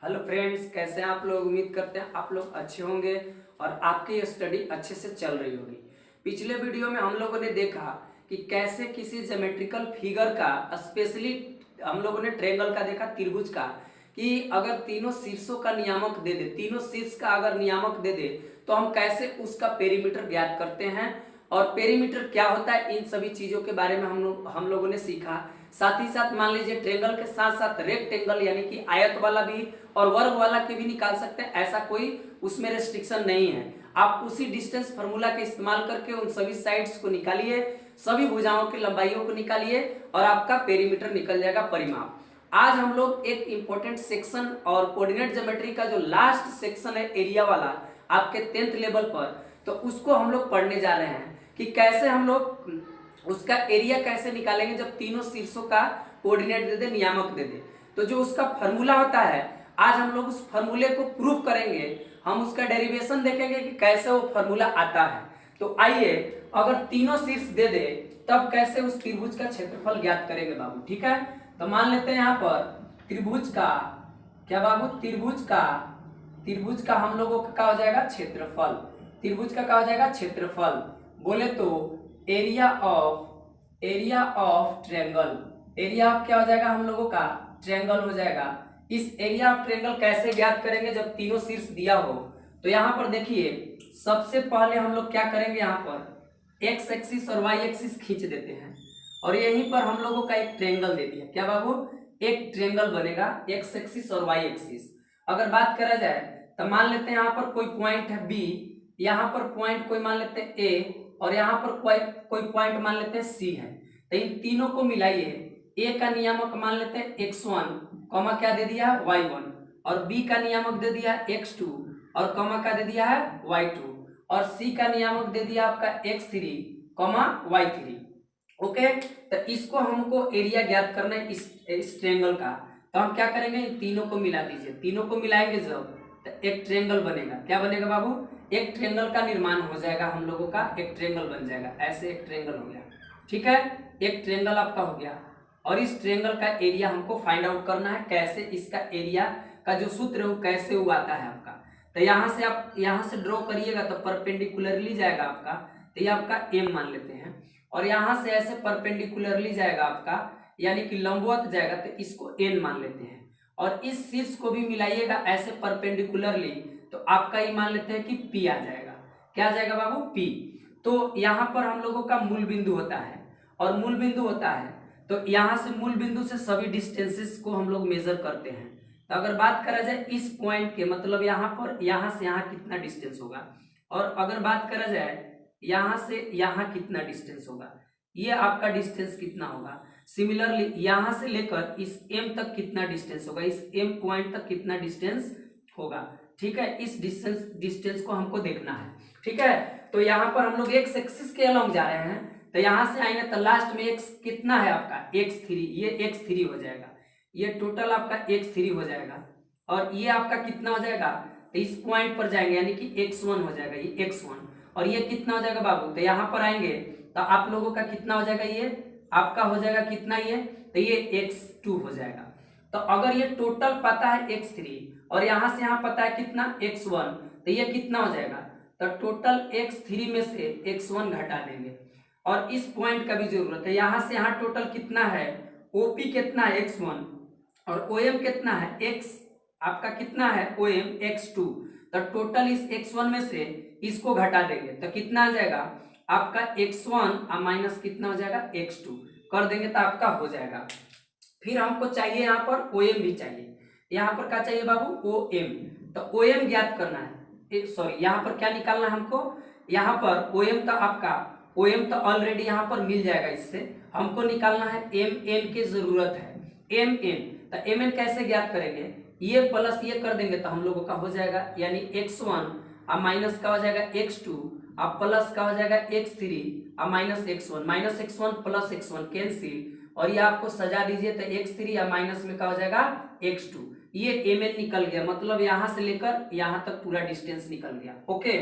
Hello friends, कैसे हैं आप लोग। उम्मीद करते हैं आप लोग अच्छे होंगे और आपकी स्टडी अच्छे से चल रही होगी। पिछले वीडियो में हम लोगों ने देखा कि कैसे किसी ज्योमेट्रिकल फिगर का, स्पेशली हम लोगों ने ट्रायंगल का देखा, त्रिभुज का, कि अगर तीनों शीर्षों का नियामक दे दे, तीनों शीर्ष का अगर नियामक दे दे तो हम कैसे उसका पेरीमीटर ज्ञात करते हैं और पेरीमीटर क्या होता है, इन सभी चीजों के बारे में हम लोगों ने सीखा। साथ ही साथ मान लीजिए ट्रायंगल के साथ साथ रेक्टेंगल यानी कि आयत वाला भी और वर्ग वाला के भी निकाल सकते हैं। ऐसा कोई उसमें रेस्ट्रिक्शन नहीं है। आप उसी डिस्टेंस फार्मूला का इस्तेमाल करके उन सभी साइड्स को निकालिए, सभी भुजाओं की लंबाइयों को निकालिए और आपका पेरीमीटर निकल जाएगा, परिमाप। आज हम लोग एक इंपॉर्टेंट सेक्शन और कोऑर्डिनेट ज्योमेट्री का जो लास्ट सेक्शन है एरिया वाला आपके 10th लेवल पर, तो उसको हम लोग पढ़ने जा रहे हैं कि कैसे हम लोग उसका एरिया कैसे निकालेंगे जब तीनों शीर्षों का कोऑर्डिनेट दे दे, नियामक दे दे। तो जो उसका फॉर्मूला होता है, आज हम लोग उस फॉर्मूले को प्रूव करेंगे। हम उसका डेरिवेशन देखेंगे कि कैसे वो फॉर्मूला आता है। तो आइए, अगर तीनों शीर्ष दे दे तब कैसे उस त्रिभुज का क्षेत्रफल ज्ञात करेंगे बाबू। ठीक है, तो मान लेते हैं यहाँ पर त्रिभुज का क्या बाबू, त्रिभुज का हम लोगों का हो जाएगा क्षेत्रफल। त्रिभुज का हो जाएगा क्षेत्रफल। बोले तो area of triangle, area of क्या हो जाएगा हम लोगों का, ट्रायंगल हो जाएगा। इस एरिया ऑफ ट्रायंगल कैसे ज्ञात करेंगे जब तीनों शीर्ष दिया हो। तो यहाँ पर देखिए, सबसे पहले हम लोग क्या करेंगे, यहाँ पर एक्स एक्सिस और वाई एक्सिस खींच देते हैं और यहीं पर हम लोगों का एक ट्रायंगल दे दिया। क्या बाबू, एक ट्रायंगल बनेगा, एक्स एक्सिस और वाई एक्सिस। अगर बात करा जाए तो मान लेते हैं यहाँ पर कोई पॉइंट है बी, यहाँ पर पॉइंट कोई मान लेते हैं ए और यहाँ पर कोई पॉइंट मान लेते हैं सी है। तो इन तीनों को मिलाइए, ए का नियामक मान लेते हैं x1, कॉमा क्या दे दिया है y1, और बी का नियामक दे दिया है x2 और कॉमा का दे दिया है y2, और सी का नियामक दे दिया आपका x3 कॉमा y3। ओके, तो इसको हमको एरिया ज्ञात करना है इस ट्रायंगल का। तो हम क्या करेंगे, इन तीनों को मिला दीजिए। तीनों को मिलाएंगे जब तो एक ट्रायंगल बनेगा। क्या बनेगा बाबू, एक ट्रायंगल का निर्माण हो जाएगा, हम लोगों का एक ट्रायंगल बन जाएगा। ऐसे एक ट्रायंगल हो गया। ठीक है, एक ट्रायंगल आपका हो गया और इस ट्रायंगल का एरिया हमको फाइंड आउट करना है। कैसे, इसका एरिया का जो सूत्र है वो कैसे वो आता है आपका। तो यहाँ से आप यहाँ से ड्रॉ करिएगा तो परपेंडिकुलरली जाएगा आपका, तो ये आपका एम मान लेते हैं, और यहाँ से ऐसे परपेंडिकुलरली जाएगा आपका, यानी कि लंबवत जाएगा, तो इसको एन मान लेते हैं। और इस शीर्ष को भी मिलाइएगा ऐसे परपेंडिकुलरली, तो आपका ये मान लेते हैं कि पी आ जाएगा। क्या आ जाएगा बाबू, पी। तो यहाँ पर हम लोगों का मूल बिंदु होता है, और मूल बिंदु होता है तो यहाँ से मूल बिंदु से सभी डिस्टेंसेस को हम लोग मेजर करते हैं। तो अगर बात करा जाए इस पॉइंट के, मतलब यहाँ पर यहाँ से यहाँ कितना डिस्टेंस होगा, और अगर बात करा जाए यहाँ से यहाँ कितना डिस्टेंस होगा, ये आपका डिस्टेंस कितना होगा। सिमिलरली यहाँ से लेकर इस एम तक कितना डिस्टेंस होगा, इस एम पॉइंट तक कितना डिस्टेंस होगा। ठीक है, इस डिस्टेंस को हमको देखना है। ठीक है, तो यहाँ पर हम लोग एक्स एक्सिस के अलॉन्ग जा रहे हैं, तो यहाँ से आएंगे तो लास्ट में एक्स कितना है आपका, x3, ये x3 हो जाएगा। ये टोटल आपका x3 हो जाएगा, और ये आपका कितना हो जाएगा, तो इस पॉइंट पर जाएंगे यानी कि x1 हो जाएगा, ये x1, और ये कितना हो जाएगा बाबू, तो यहाँ पर आएंगे तो आप लोगों का कितना हो जाएगा, ये आपका हो जाएगा कितना, ये तो ये x2 हो जाएगा। तो अगर ये टोटल पता है x3 और यहाँ से यहाँ पता है कितना x1, तो ये कितना हो जाएगा, तो टोटल x3 में से x1 घटा देंगे, और इस पॉइंट का भी जरूरत है। यहाँ से यहाँ टोटल कितना है, OP कितना है x1 और OM कितना है x, आपका कितना है OM x2, तो टोटल इस x1 में से इसको घटा देंगे तो कितना आ जाएगा आपका x1 माइनस कितना हो जाएगा x2 कर देंगे तो आपका हो जाएगा। फिर हमको चाहिए यहाँ पर OM भी चाहिए। यहाँ पर क्या चाहिए बाबू, OM। तो OM ज्ञात करना है, सॉरी यहाँ पर क्या निकालना है हमको, यहाँ पर OM तो आपका OM तो ऑलरेडी यहाँ पर मिल जाएगा, इससे हमको निकालना है MN की जरूरत है, MN। तो MN कैसे ज्ञात करेंगे, ये प्लस ये कर देंगे तो हम लोगों का हो जाएगा, यानी x1 माइनस का हो जाएगा x2 प्लस का हो जाएगा x3 minus x1 plus x1 cancel, और ये आपको सजा दीजिए तो x3 माइनस में का हो जाएगा x2। ये mn निकल गया, मतलब यहाँ से लेकर यहाँ तक पूरा डिस्टेंस निकल गया। ओके,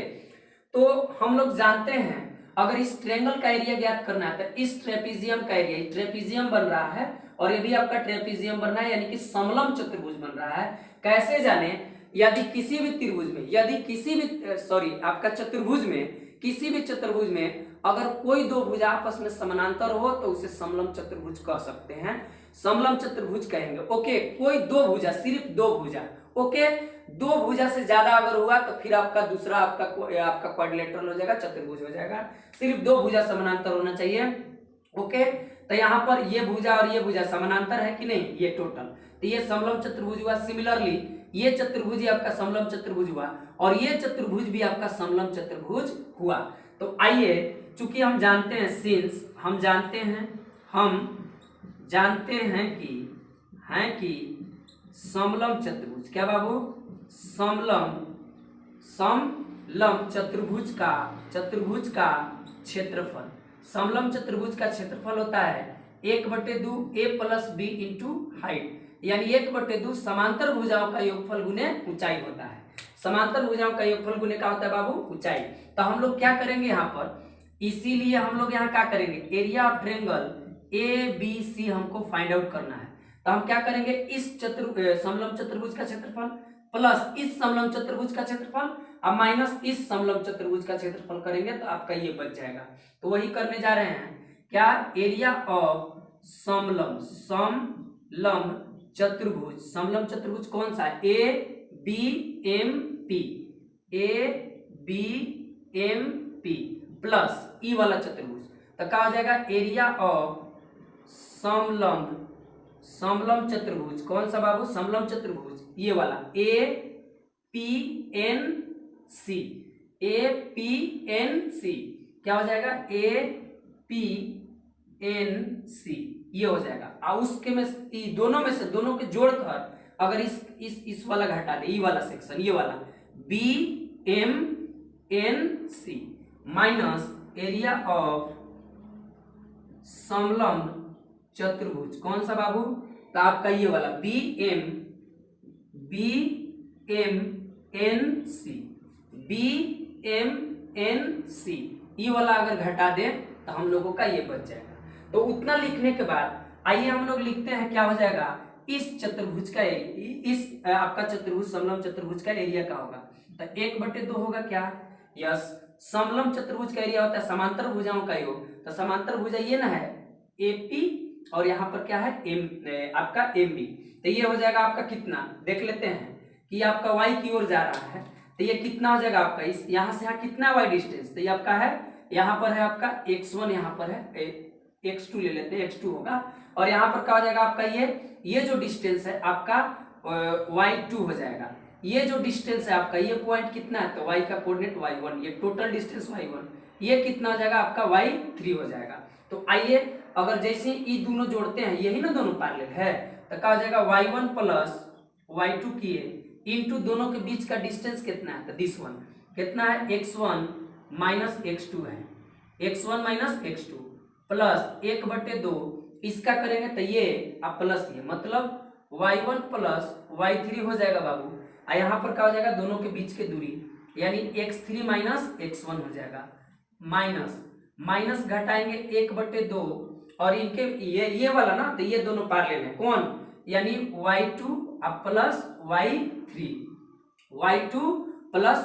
तो हम लोग जानते हैं अगर इस ट्रायंगल का एरिया ज्ञात करना है तो इस ट्रेपीजियम का एरिया, ट्रेपीजियम बन रहा है और ये भी आपका ट्रेपेजियम बन रहा है, यानी कि समलंब चतुर्भुज बन रहा है। कैसे जाने? यदि किसी भी त्रिभुज में, यदि किसी भी सॉरी आपका चतुर्भुज में, किसी भी चतुर्भुज में अगर कोई दो भुजा आपस में समानांतर हो तो उसे समलंब चतुर्भुज कह सकते हैं, समलंब चतुर्भुज कहेंगे। ओके, कोई दो भुजा, सिर्फ दो भुजा। ओके, दो भुजा से ज्यादा अगर हुआ तो फिर आपका दूसरा आपका क्वाड्रिलेटरल हो जाएगा, चतुर्भुज हो जाएगा। सिर्फ दो भुजा समानांतर होना चाहिए। ओके, तो यहाँ पर ये भुजा और ये भुजा समानांतर है कि नहीं, ये टोटल, तो ये समलंब चतुर्भुज हुआ। सिमिलरली ये चतुर्भुज ही आपका समलंब चतुर्भुज हुआ और ये चतुर्भुज भी आपका समलंब चतुर्भुज हुआ। तो आइए, चूंकि हम जानते हैं, सिंस हम जानते हैं कि समलंब चतुर्भुज, क्या बाबू, समलंब चतुर्भुज का क्षेत्रफल, समलंब चतुर्भुज का क्षेत्रफल होता है 1/2 a plus b into height, यानी 1/2 समांतर भुजाओं का योगफल गुने ऊंचाई होता है। समांतर भुजाओं का योगफल गुने क्या होता है बाबू, ऊंचाई। तो हम लोग क्या करेंगे यहाँ पर, इसीलिए हम लोग यहाँ क्या करेंगे, एरिया ऑफ ट्रायंगल ABC हमको फाइंड आउट करना है। तो हम क्या करेंगे, इस समलंब चतुर्भुज का क्षेत्रफल प्लस इस समलंब चतुर्भुज का क्षेत्रफल अब माइनस इस समलंब चतुर्भुज का क्षेत्रफल करेंगे तो आपका ये बच जाएगा। तो वही करने जा रहे हैं, क्या, एरिया ऑफ समलंब चतुर्भुज, समलंब चतुर्भुज कौन सा है, ABMP प्लस ई वाला चतुर्भुज, तो क्या हो जाएगा, एरिया ऑफ समलंब चतुर्भुज, कौन सा बाबू, समलंब चतुर्भुज ये वाला APNC, क्या हो जाएगा, APNC ये हो जाएगा। और उसके में दोनों के जोड़कर अगर इस वाला घटा दे, ई वाला सेक्शन, ये वाला BMNC माइनस एरिया ऑफ समलंब चतुर्भुज, कौन सा बाबू, तो आपका ये वाला BMNC ये वाला अगर घटा दे तो हम लोगों का ये बच जाएगा। तो उतना लिखने के बाद आइए हम लोग लिखते हैं, क्या हो जाएगा, इस चतुर्भुज का इस आपका चतुर्भुज समलंब चतुर्भुज का एरिया क्या होगा, तो 1/2 होगा, क्या, यस, समलंब चतुर्भुज का एरिया होता है समांतर भुजाओं का योग, तो समांतर भुजा ये ना है AP और यहाँ पर क्या है आपका MB, तो ये हो जाएगा आपका कितना, देख लेते हैं कि आपका y की ओर जा रहा है, तो ये कितना हो जाएगा आपका, इस यहाँ से यहाँ कितना y डिस्टेंस, तो ये आपका है, यहाँ पर है आपका x1, यहाँ पर है x2 ले लेते हैं, x2 होगा, और यहाँ पर क्या हो जाएगा आपका ये जो डिस्टेंस है आपका y2 हो जाएगा। ये जो डिस्टेंस है आपका, ये पॉइंट कितना है, तो y का कोऑर्डिनेट y1, ये टोटल डिस्टेंस y1, ये कितना हो जाएगा आपका y3 हो जाएगा। तो आइए अगर जैसे ये दोनों जोड़ते हैं, यही ना दोनों पैरेलल है, तो क्या हो जाएगा, y1 प्लस y2 किए इनटू दोनों के बीच का डिस्टेंस कितना है, तो दिस वन कितना है, x1 माइनस x2 है, x1 माइनस x2 प्लस 1/2 इसका करेंगे तो ये अब प्लस ये, मतलब y1 प्लस y3 हो जाएगा बाबू। और यहाँ पर क्या हो जाएगा, दोनों के बीच की दूरी यानी x3 माइनस x1 हो जाएगा, माइनस घटाएंगे 1/2 और इनके ये वाला ना, तो ये दोनों पैरेलल है, कौन, यानी y2 अब प्लस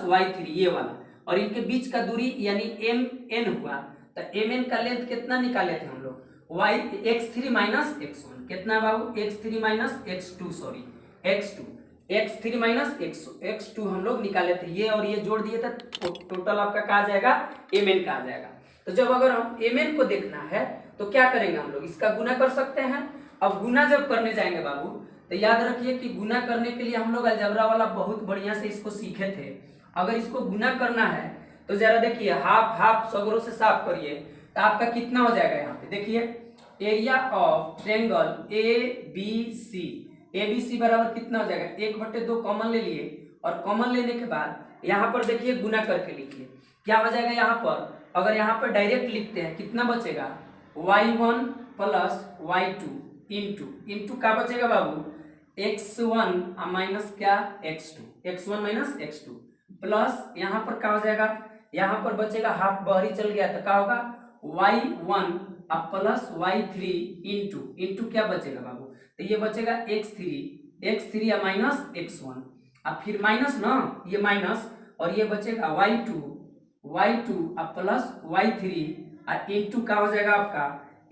y3 ये वाला, और इनके बीच का दूरी यानी mn हुआ, तो mn का लेंथ कितना निकाले थे हम लोग, x3 माइनस x1 कितना बाबू, x3 minus x2 sorry x3 minus x2 हम लोग निकाले थे, ये और ये जोड़ दिए थे, टोटल आपका क्या आ जाएगा, mn का आ जाएगा। तो जब अगर हम mn को देखना है तो क्या करेंगे हम लोग, इसका गुना कर सकते हैं। अब गुना जब करने जाएंगे बाबू तो याद रखिए कि गुना करने के लिए हम लोग अलजेब्रा वाला बहुत बढ़िया से इसको सीखे थे। अगर इसको गुना करना है तो जरा देखिए, हाफ सगरों से साफ करिए, तो आपका कितना हो जाएगा, यहाँ पे देखिए, एरिया ऑफ ट्रायंगल ABC बराबर कितना हो जाएगा, 1/2 कॉमन ले लिए, और कॉमन लेने के बाद यहाँ पर देखिए गुना करके लिखिए, क्या हो जाएगा, यहाँ पर अगर यहाँ पर डायरेक्ट लिखते हैं कितना बचेगा, y1 प्लस y2 इंटू क्या बचेगा बाबू, x1 माइनस क्या x1 माइनस x2 प्लस यहाँ पर क्या हो जाएगा, यहाँ पर बचेगा हाफ बाहरी चल गया, तो क्या होगा y1 अब प्लस y3 इंटू क्या बचेगा बाबू, तो ये बचेगा x3 या माइनस x1, अब फिर माइनस ना, ये माइनस, और ये बचेगा y2 अब प्लस y3 और इंटू क्या हो जाएगा आपका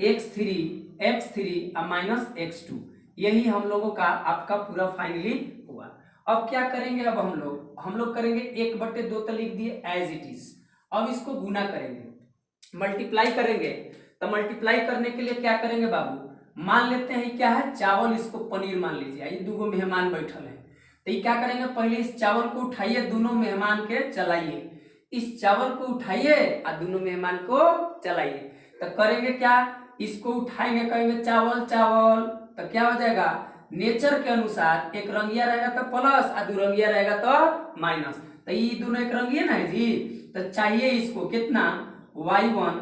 x3 और माइनस x2। यही हम लोगों का आपका पूरा फाइनली हुआ। अब क्या करेंगे, अब हम लोग करेंगे 1/2 तो लिख दिए एज इट इज। अब इसको गुना करेंगे, मल्टीप्लाई करेंगे। तो मल्टीप्लाई करने के लिए क्या करेंगे बाबू, मान लेते हैं क्या है चावल, इसको पनीर मान लीजिए, ये दो मेहमान बैठल है। तो ये क्या करेंगे, पहले इस चावल को उठाइए, दोनों मेहमान के चलाइए, इस चावल को उठाइए और दोनों मेहमान को चलाइए। तो करेंगे क्या, इसको उठाएंगे, कहेंगे चावल चावल, तो क्या हो जाएगा, नेचर के अनुसार एक रंगिया रहेगा तो प्लस और दो रंगिया रहेगा तो माइनस। तो ये दोनों एक रंगिया ना है जी, तो चाहिए इसको कितना y1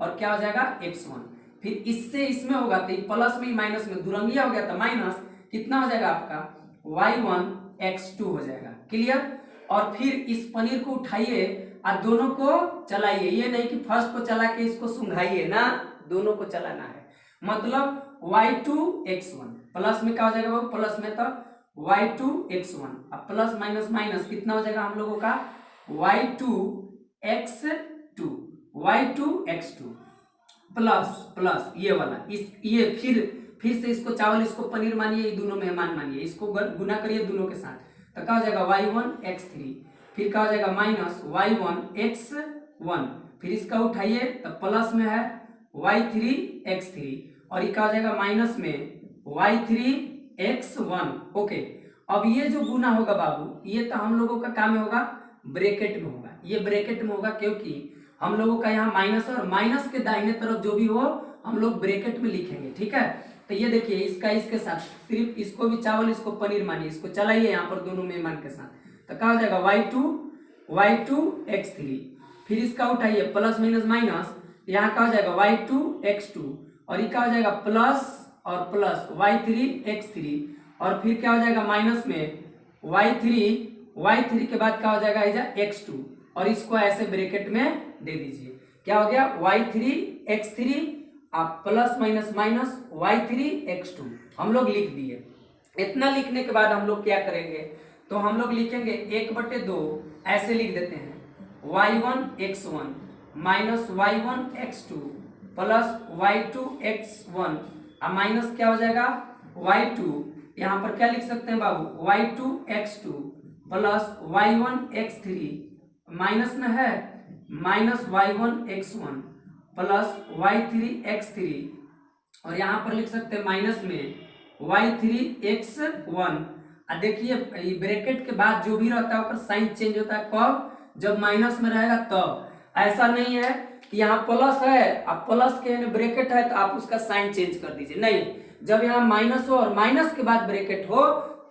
और क्या हो जाएगा x1। फिर इससे इसमें होगा तो प्लस में माइनस में दुरंगिया हो गया तो माइनस, कितना हो जाएगा आपका y1 x2 हो जाएगा। क्लियर। और फिर इस पनीर को उठाइए और दोनों को चलाइए, ये नहीं कि फर्स्ट को चला के इसको सुंघाइए ना, दोनों को चलाना है। मतलब y2 x1 प्लस में क्या हो जाएगा बाबू, प्लस में तो y2 x1 अब प्लस माइनस माइनस कितना हो जाएगा हम लोगों का y2 x2 प्लस ये वाला ये फिर से इसको चावल इसको पनीर मानिए, ये दोनों मेहमान मानिए, इसको गुना करिए दोनों के साथ, तो क्या हो जाएगा y1 x3, फिर क्या हो जाएगा माइनस y1 x1, फिर इसका उठाइए तो प्लस में है y3 x3 और ये क्या हो जाएगा माइनस में y3 x1। ओके, अब ये जो गुना होगा बाबू, ये तो हम लोगों का काम में होगा ब्रैकेट में होगा, ये ब्रैकेट में होगा क्योंकि हम लोगों का यहाँ माइनस और माइनस के दाहिने तरफ जो भी हो हम लोग ब्रैकेट में लिखेंगे। ठीक है, तो ये देखिए इसका इसके साथ सिर्फ इसको भी चावल इसको पनीर मानिए, इसको चलाइए यहाँ पर दोनों मेहमान के साथ, तो क्या हो जाएगा y2 x3, फिर इसका उठाइए प्लस माइनस माइनस, यहाँ क्या हो जाएगा y2 x2 और ये क्या हो जाएगा प्लस और प्लस y3 x3 और फिर क्या हो जाएगा माइनस में y3 के बाद क्या हो जाएगा x2 और इसको ऐसे ब्रैकेट में दे दीजिए, क्या हो गया y3 x3 आप plus minus minus y3 x2 हम लोग लिख दिए। इतना लिखने के बाद हम लोग क्या करेंगे, तो हम लोग लिखेंगे 1/2 ऐसे लिख देते हैं y1 x1 minus y1 x2 plus y2 x1 अब माइनस क्या हो जाएगा y2, यहाँ पर क्या लिख सकते हैं बाबू y2 x2 plus y1 x3 minus में है minus y1 x1 plus y3 x3 और यहाँ पर लिख सकते हैं माइनस में y3 x1। देखिए ब्रैकेट के बाद जो भी रहता है उसका साइन चेंज होता है कब, जब माइनस में रहेगा तब। ऐसा नहीं है कि यहाँ प्लस है अब प्लस के ब्रैकेट है तो आप उसका साइन चेंज कर दीजिए, नहीं, जब यहाँ माइनस हो और माइनस के बाद ब्रैकेट हो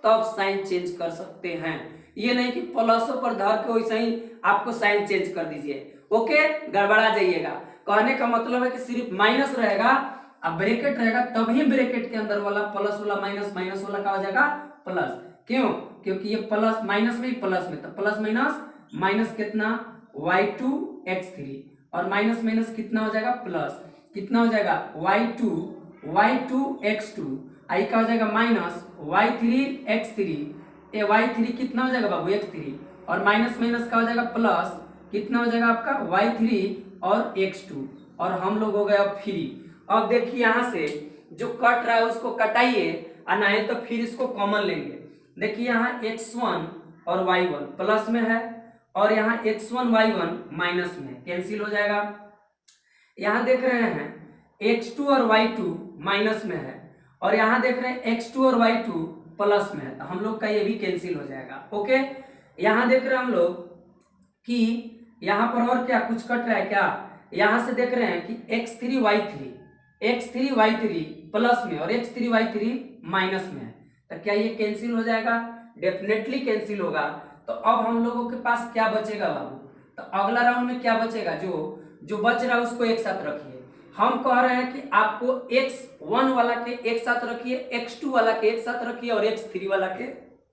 तब साइन चेंज कर सकते हैं। ये नहीं कि प्लसों पर धर के वैसे ही आपको साइन चेंज कर दीजिए, ओके, गड़बड़ा जाइएगा। कहने का मतलब है कि सिर्फ माइनस रहेगा अब ब्रैकेट रहेगा तभी ब्रैकेट के अंदर वाला प्लस वाला माइनस वाला क्या हो जाएगा प्लस। क्यों, क्योंकि ये प्लस माइनस में प्लस में, तो प्लस माइनस कितना y2 x3 और माइनस माइनस कितना हो जाएगा प्लस, कितना हो जाएगा y2 x2 आई का हो जाएगा माइनस y3 x3, ये y3 कितना हो जाएगा बाबू x3 और माइनस माइनस का हो जाएगा प्लस, कितना हो जाएगा आपका y3 और x2 और हम लोग हो गए अब फ्री। अब देखिए यहाँ से जो कट रहा है उसको कटाइए और नहीं तो फिर इसको कॉमन लेंगे। देखिए यहाँ x1 और y1 प्लस में है और यहाँ x1 y1 माइनस में, कैंसिल हो जाएगा। यहाँ देख रहे हैं x2 और y2 माइनस में है और यहाँ देख रहे हैं x2 और y2 प्लस में है, तो हम लोग का ये भी कैंसिल हो जाएगा। ओके, यहाँ देख रहे हैं हम लोग कि यहाँ पर और क्या कुछ कट रहा है क्या, यहाँ से देख रहे हैं कि x3 y3 प्लस में और x3 y3 माइनस में है, तो क्या ये कैंसिल हो जाएगा, डेफिनेटली कैंसिल होगा। तो अब हम लोगों के पास क्या बचेगा बाबू, तो अगला राउंड में क्या बचेगा, जो बच रहा है उसको एक साथ रखिए। हम कह रहे हैं कि आपको x1 वाला के एक साथ रखिए, x2 वाला के एक साथ रखिए और x3 वाला के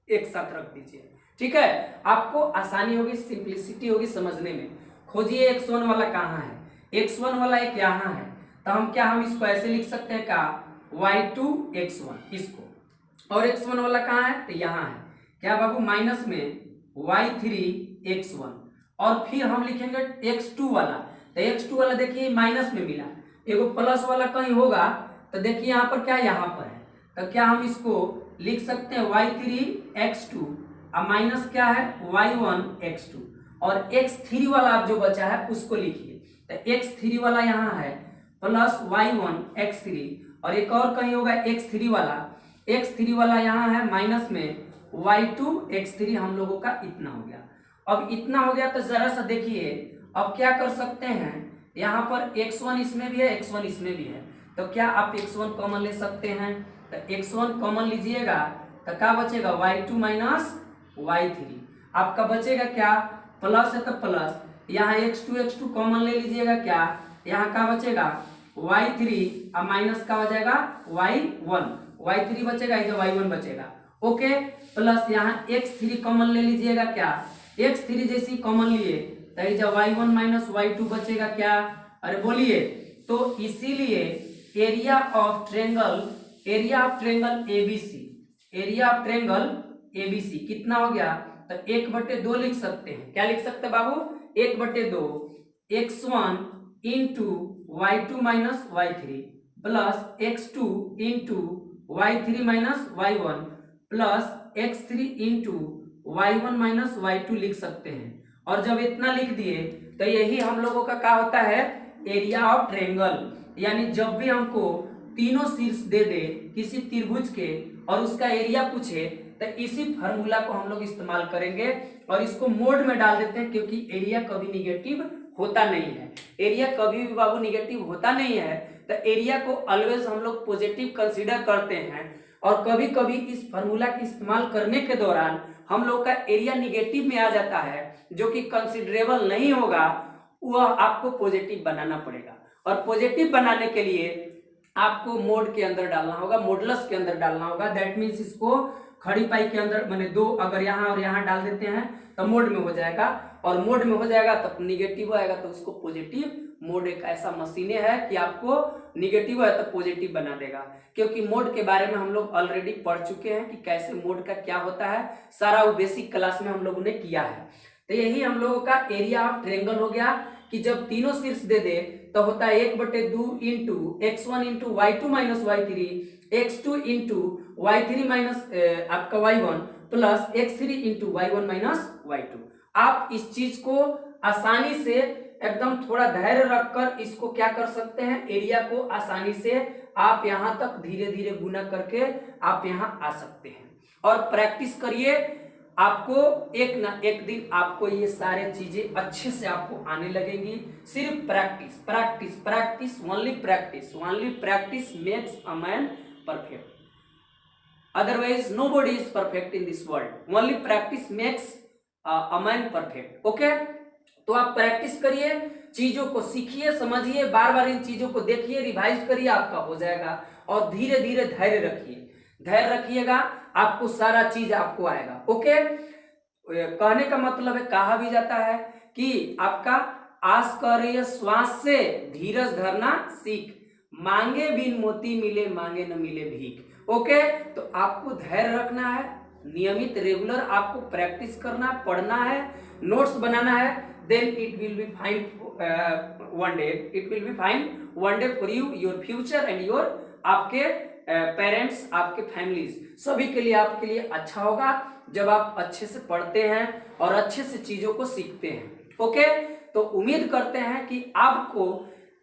एक साथ रख दीजिए। ठीक है, आपको आसानी होगी, सिंप्लिसिटी होगी समझने में। खोजिए x1 वाला कहाँ है, x1 वाला एक यहाँ है, तो हम इसको ऐसे लिख सकते हैं क्या, y2 x1 इसको, और x1 वाला कहाँ है, तो यहाँ है क्या बाबू, माइनस में y3 x1, और फिर हम लिखेंगे x2 वाला। तो x2 वाला देखिए माइनस में मिला, एगो प्लस वाला कहीं होगा, तो देखिए यहाँ पर क्या, यहाँ पर है, तो क्या हम इसको लिख सकते हैं y3 x2 और माइनस क्या है y1 x2, और x3 वाला आप जो बचा है उसको लिखिए। तो x3 वाला यहाँ है प्लस y1 x3, और एक और कहीं होगा x3 वाला यहाँ है माइनस में y2 x3, हम लोगों का इतना हो गया। अब इतना हो गया तो जरा सा देखिए अब क्या कर सकते हैं, यहाँ पर x1 इसमें भी है, x1 इसमें भी है, तो क्या आप x1 कॉमन ले सकते हैं, तो x1 कॉमन लीजिएगा तो क्या बचेगा y2 माइनस y3, आपका बचेगा क्या, प्लस है तो प्लस, यहाँ x2 कॉमन ले लीजिएगा, क्या यहाँ का बचेगा y3 और माइनस का हो जाएगा y3 बचेगा, इधर y1 बचेगा, ओके। प्लस यहाँ x3 कॉमन ले लीजिएगा, क्या x3 जैसी कॉमन लिए तो इधर y1 माइनस y2 बचेगा, क्या, अरे बोलिए। तो इसीलिए एरिया ऑफ ट्रेंगल एबीसी कितना हो गया, तो 1/2 लिख सकते हैं, क्या लिख सकते हैं बाबू, 1/2 x1 into y2 minus y3 plus x2 into y3 minus y1 plus x3 into y1 minus y2 लिख सकते हैं। और जब इतना लिख दिए तो यही हम लोगों का क्या होता है, एरिया ऑफ ट्रायंगल। यानी जब भी हमको तीनों शीर्ष दे दे किसी त्रिभुज के और उसका एरिया पूछे तो इसी फार्मूला को हम लोग इस्तेमाल करेंगे और इसको मोड में डाल देते हैं, क्योंकि एरिया कभी निगेटिव होता नहीं है। एरिया कभी भी बाबू निगेटिव होता नहीं है, तो एरिया को ऑलवेज हम लोग पॉजिटिव कंसीडर करते हैं। और कभी कभी इस फार्मूला के इस्तेमाल करने के दौरान हम लोग का एरिया निगेटिव में आ जाता है, जो कि कंसिडरेबल नहीं होगा, वह आपको पॉजिटिव बनाना पड़ेगा। और पॉजिटिव बनाने के लिए आपको मोड के अंदर डालना होगा, मॉडुलस के अंदर डालना होगा। दैट मीन्स इसको खड़ी पाई के अंदर मैंने 2 अगर यहाँ और यहाँ डाल देते हैं तो मोड में हो जाएगा, और मोड में हो जाएगा तब निगेटिव आएगा तो उसको पॉजिटिव। मोड एक ऐसा मशीने है कि आपको निगेटिव है तो पॉजिटिव बना देगा, क्योंकि मोड के बारे में हम लोग ऑलरेडी पढ़ चुके हैं कि कैसे मोड का क्या होता है, सारा वो बेसिक क्लास में हम लोगों ने किया है। तो यही हम लोगों का एरिया ऑफ ट्रायंगल हो गया कि जब तीनों शीर्ष दे दे तो होता है 1/2 into x1 into y2 minus y3 x2 into y3 minus आपका y1 plus x3 into y1 minus y2। आप इस चीज को आसानी से एकदम थोड़ा धैर्य रखकर इसको क्या कर सकते हैं, एरिया को आसानी से आप यहां तक धीरे धीरे गुना करके आप यहां आ सकते हैं। और प्रैक्टिस करिए, आपको एक ना एक दिन आपको ये सारे चीजें अच्छे से आपको आने लगेंगी। सिर्फ practice practice practice, only practice makes a man perfect, otherwise nobody is perfect in this world. Only practice makes a man perfect, okay. तो आप प्रैक्टिस करिए, चीजों को सीखिए, समझिए, बार बार इन चीजों को देखिए, रिवाइज करिए, आपका हो जाएगा। और धीरे धीरे धैर्य रखिएगा, आपको सारा चीज आपको आएगा, ओके। कहने का मतलब है, कहा भी जाता है कि आपका आस कर रही है श्वास से धीरज धरना सीख, मांगे बिन मोती मिले मांगे न मिले भीख, ओके। तो आपको धैर्य रखना है, नियमित रेगुलर आपको प्रैक्टिस करना, पढ़ना है, नोट्स बनाना है, then it will be fine one day for you, your future and your आपके पेरेंट्स, आपके फैमिलीज, सभी के लिए आपके लिए अच्छा होगा जब आप अच्छे से पढ़ते हैं और अच्छे से चीजों को सीखते हैं, ओके। तो उम्मीद करते हैं कि आपको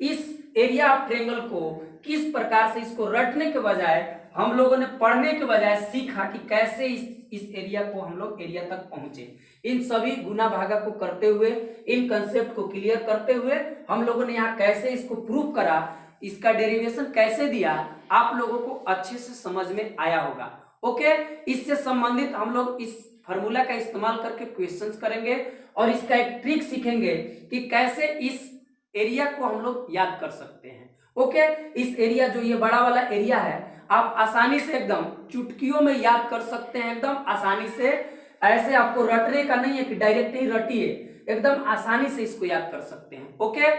इस एरिया ऑफ ट्रायंगल को किस प्रकार से इसको रटने के बजाय हम लोगों ने पढ़ने के बजाय सीखा कि कैसे इस एरिया को हम लोग एरिया तक पहुंचे। इन सभी गुना भागा को करते हुए, इन कंसेप्ट को क्लियर करते हुए हम लोगों ने यहाँ कैसे इसको प्रूव करा, इसका डेरिवेशन कैसे दिया, आप लोगों को अच्छे से समझ में आया होगा, ओके। इससे संबंधित हम लोग इस फार्मूला का इस्तेमाल करके क्वेश्चंस करेंगे और इसका एक ट्रिक सीखेंगे कि कैसे इस एरिया को हम लोग याद कर सकते हैं, ओके। इस एरिया जो ये बड़ा वाला एरिया है, आप आसानी से एकदम चुटकियों में याद कर सकते हैं, एकदम आसानी से। ऐसे आपको रटने का नहीं है कि डायरेक्ट ही रटिए, एकदम आसानी से इसको याद कर सकते हैं, ओके।